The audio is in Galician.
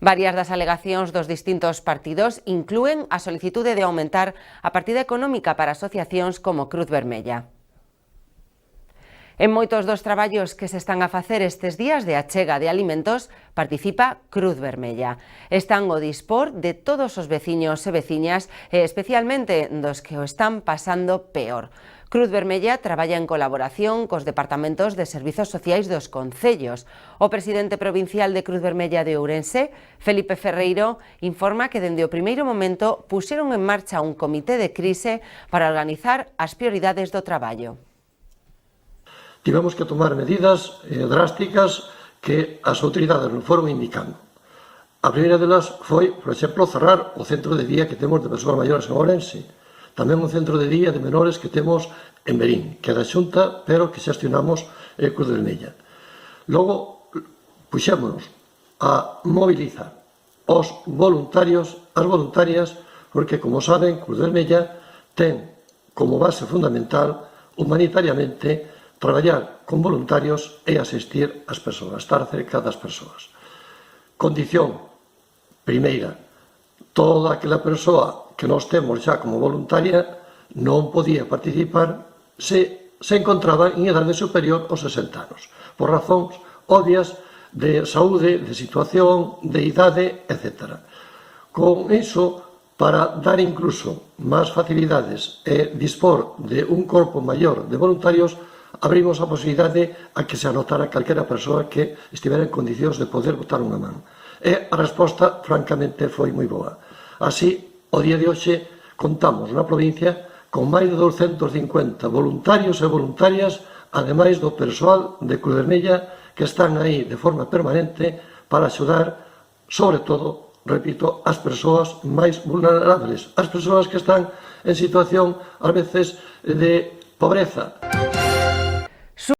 Varias das alegacións dos distintos partidos inclúen a solicitude de aumentar a partida económica para asociacións como Cruz Vermella. En moitos dos traballos que se están a facer estes días de achega de alimentos participa Cruz Vermella. Están ao dispor de todos os veciños e veciñas e especialmente dos que o están pasando peor. Cruz Vermella traballa en colaboración cos departamentos de Servizos Sociais dos concellos. O presidente provincial de Cruz Vermella de Ourense, Felipe Ferreiro, informa que dende o primeiro momento puxeron en marcha un comité de crise para organizar as prioridades do traballo. Tivemos que tomar medidas drásticas que as autoridades nos foron indicando. A primeira delas foi, por exemplo, cerrar o centro de día que temos de persoas maiores en Ourense. Tamén un centro de día de menores que temos en Verín, que é da Xunta, pero que xestionamos Cruz Vermella. Logo, puxémonos a mobilizar os voluntarios, as voluntarias, porque, como saben, Cruz Vermella ten como base fundamental, humanitariamente, traballar con voluntarios e asistir ás persoas, estar cerca das persoas. Condición primeira, toda aquela persoa que nós temos xa como voluntaria non podía participar se encontraba en idade superior aos 60 anos, por razóns obvias de saúde, de situación, de idade, etc. Con iso, para dar incluso máis facilidades e dispor de un corpo maior de voluntarios, abrimos a posibilidade a que se anotara calquera persoa que estivera en condicións de poder botar unha man. E a resposta, francamente, foi moi boa. Así, o día de hoxe, contamos na provincia con máis de 250 voluntarios e voluntarias, ademais do persoal de Cruz Vermella, que están aí de forma permanente para axudar, sobre todo, repito, as persoas máis vulnerables, as persoas que están en situación, ás veces, de pobreza.